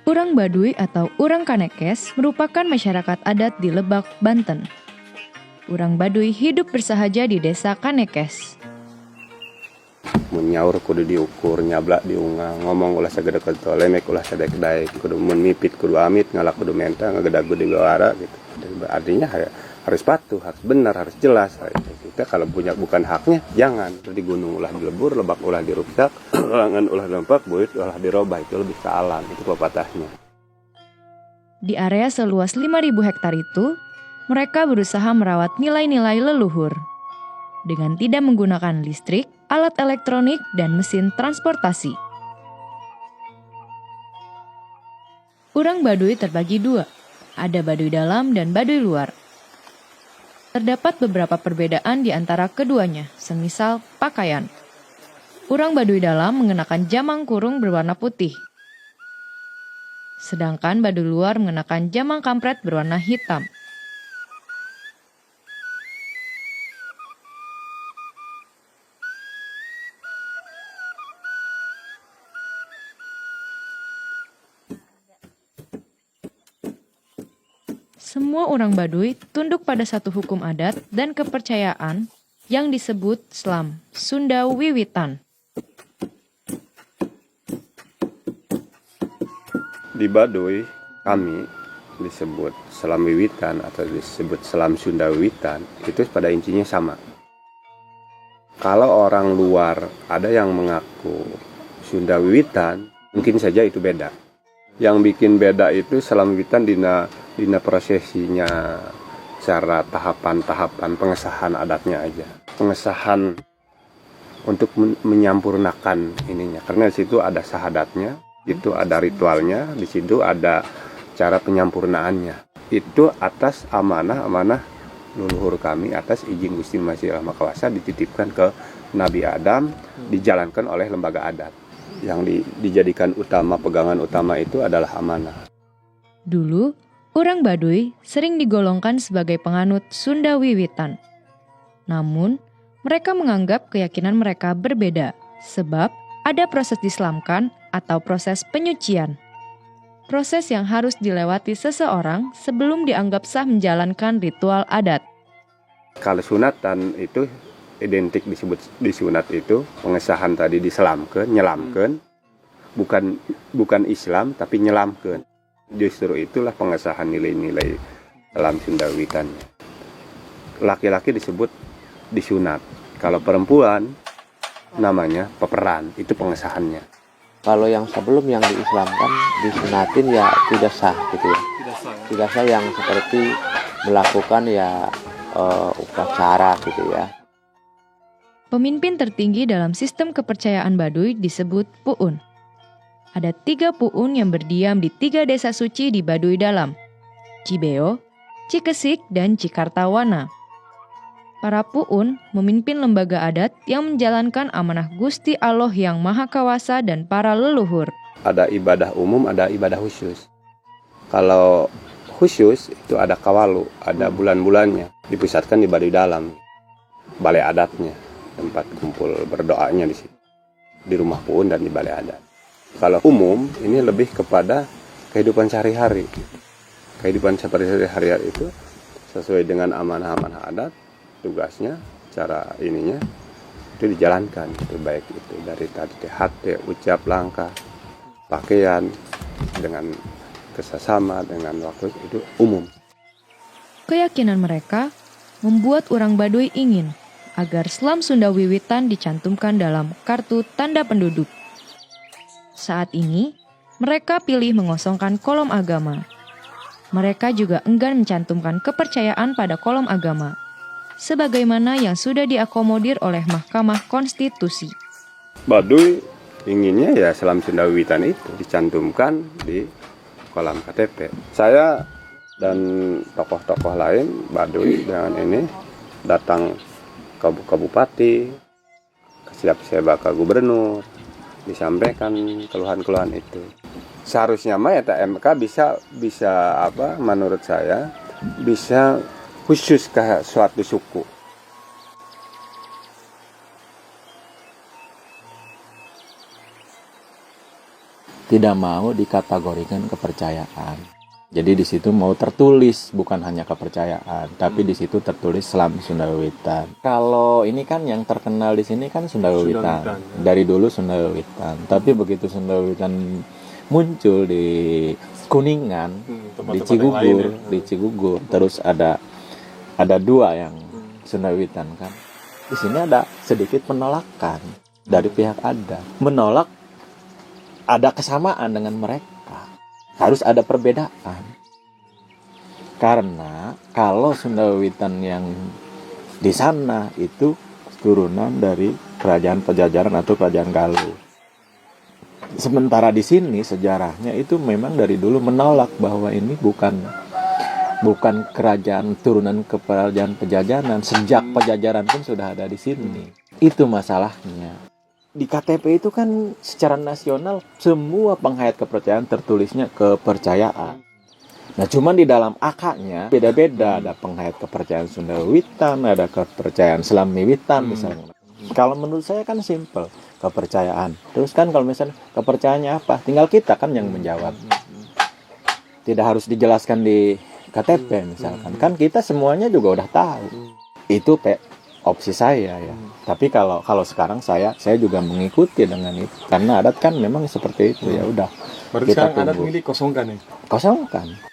Urang Baduy atau Urang Kanekes merupakan masyarakat adat di Lebak, Banten. Urang Baduy hidup bersahaja di desa Kanekes. Mun nyaur kudu diukur, nyablak diungang, ngomong ulah sagede kento, lemek ulah sadek-daek, kudu mun mipit kudu amit, ngalak kudu menta, ngagedag di gawara gitu. Artinya harus patuh, harus benar, harus jelas. Kita kalau punya bukan haknya, jangan. Di gunung ulah dilebur, lebak ulah diruksak, langan ulah lempak, buit ulah dirobah, itu lebih ke alam, itu pepatahnya. Di area seluas 5.000 hektar itu, mereka berusaha merawat nilai-nilai leluhur. Dengan tidak menggunakan listrik, alat elektronik, dan mesin transportasi. Urang Baduy terbagi dua, ada Baduy dalam dan Baduy luar. Terdapat beberapa perbedaan di antara keduanya, semisal pakaian. Urang Baduy dalam mengenakan jamang kurung berwarna putih. Sedangkan Baduy luar mengenakan jamang kampret berwarna hitam. Semua orang Baduy tunduk pada satu hukum adat dan kepercayaan yang disebut Slam, Sunda Wiwitan. Di Baduy, kami disebut Selam Wiwitan atau disebut Selam Sunda Wiwitan, itu pada intinya sama. Kalau orang luar ada yang mengaku Sunda Wiwitan, mungkin saja itu beda. Yang bikin beda itu Selam Wiwitan dina prosesinya, cara tahapan-tahapan pengesahan adatnya aja. Pengesahan untuk menyampurnakan ininya. Karena di situ ada sahadatnya, itu ada ritualnya, di situ ada cara penyampurnaannya. Itu atas amanah leluhur kami, atas izin Gusti Masih Mahakawasa dititipkan ke Nabi Adam, dijalankan oleh lembaga adat. Yang dijadikan utama, pegangan utama itu adalah amanah. Dulu, Urang Baduy sering digolongkan sebagai penganut Sunda Wiwitan. Namun, mereka menganggap keyakinan mereka berbeda, sebab ada proses dislamkan atau proses penyucian. Proses yang harus dilewati seseorang sebelum dianggap sah menjalankan ritual adat. Kalau sunatan itu identik disebut disunat itu, pengesahan tadi diselamkan, nyelamkan, bukan Islam tapi nyelamkan. Justru itulah pengesahan nilai-nilai dalam Sunda Wiwitan. Laki-laki disebut disunat. Kalau perempuan namanya peperan, itu pengesahannya. Kalau yang sebelum yang diislamkan disunatin ya tidak sah gitu ya. Tidak sah yang seperti melakukan ya upacara gitu ya. Pemimpin tertinggi dalam sistem kepercayaan Baduy disebut Puun. Ada 3 Puun yang berdiam di 3 desa suci di Baduy dalam, Cibeo, Cikesik, dan Cikartawana. Para Puun memimpin lembaga adat yang menjalankan amanah Gusti Allah yang Maha Kawasa dan para leluhur. Ada ibadah umum, ada ibadah khusus. Kalau khusus itu ada kawalu, ada bulan-bulannya, dipusatkan di Baduy dalam, balai adatnya, tempat kumpul berdoanya di situ, di rumah Puun dan di balai adat. Kalau umum ini lebih kepada kehidupan sehari-hari. Kehidupan sehari-hari itu sesuai dengan amanah-amanah adat, tugasnya, cara ininya itu dijalankan. Itu baik itu dari tadi hati, ucap, langkah, pakaian, dengan kesesama, dengan waktu, itu umum. Keyakinan mereka membuat orang Baduy ingin agar Slam Sunda Wiwitan dicantumkan dalam kartu tanda penduduk. Saat ini, mereka pilih mengosongkan kolom agama. Mereka juga enggan mencantumkan kepercayaan pada kolom agama, sebagaimana yang sudah diakomodir oleh Mahkamah Konstitusi. Baduy inginnya ya Selam Sunda Wiwitan itu dicantumkan di kolam KTP. Saya dan tokoh-tokoh lain Baduy dengan ini datang ke bupati, ke Siap-Siap Gubernur, disampaikan keluhan-keluhan itu. Seharusnya mah ya MK bisa apa menurut saya bisa khusus ke suatu suku. tidak mau dikategorikan kepercayaan. Jadi di situ mau tertulis bukan hanya kepercayaan, tapi di situ tertulis Selam Sunda Wiwitan. Kalau ini kan yang terkenal di sini kan Sunda Wiwitan. Dari dulu Sunda Wiwitan. Tapi begitu Sunda Wiwitan muncul di Kuningan, di Cigugur, terus ada dua yang Sunda Wiwitan kan. Di sini ada sedikit penolakan dari pihak adat, menolak ada kesamaan dengan mereka, harus ada perbedaan. Karena kalau Sunda Wiwitan yang di sana itu turunan dari kerajaan Pajajaran atau kerajaan Galuh. Sementara di sini sejarahnya itu memang dari dulu menolak bahwa ini bukan kerajaan turunan kerajaan Pajajaran. Sejak Pajajaran pun sudah ada di sini. Itu masalahnya. Di KTP itu kan secara nasional semua penghayat kepercayaan tertulisnya kepercayaan. Nah cuman di dalam akadnya beda-beda. Ada penghayat kepercayaan Sunda Wiwitan, ada kepercayaan Selam Wiwitan misalnya. Kalau menurut saya kan simple, kepercayaan. Terus kan kalau misalnya kepercayaannya apa? Tinggal kita kan yang menjawab. Tidak harus dijelaskan di KTP misalkan. Kan kita semuanya juga udah tahu. Itu opsi saya ya. Tapi kalau sekarang saya juga mengikuti dengan itu. Karena adat kan memang seperti itu ya udah. Berarti sekarang adat milih kosongkan ya? Kosongkan.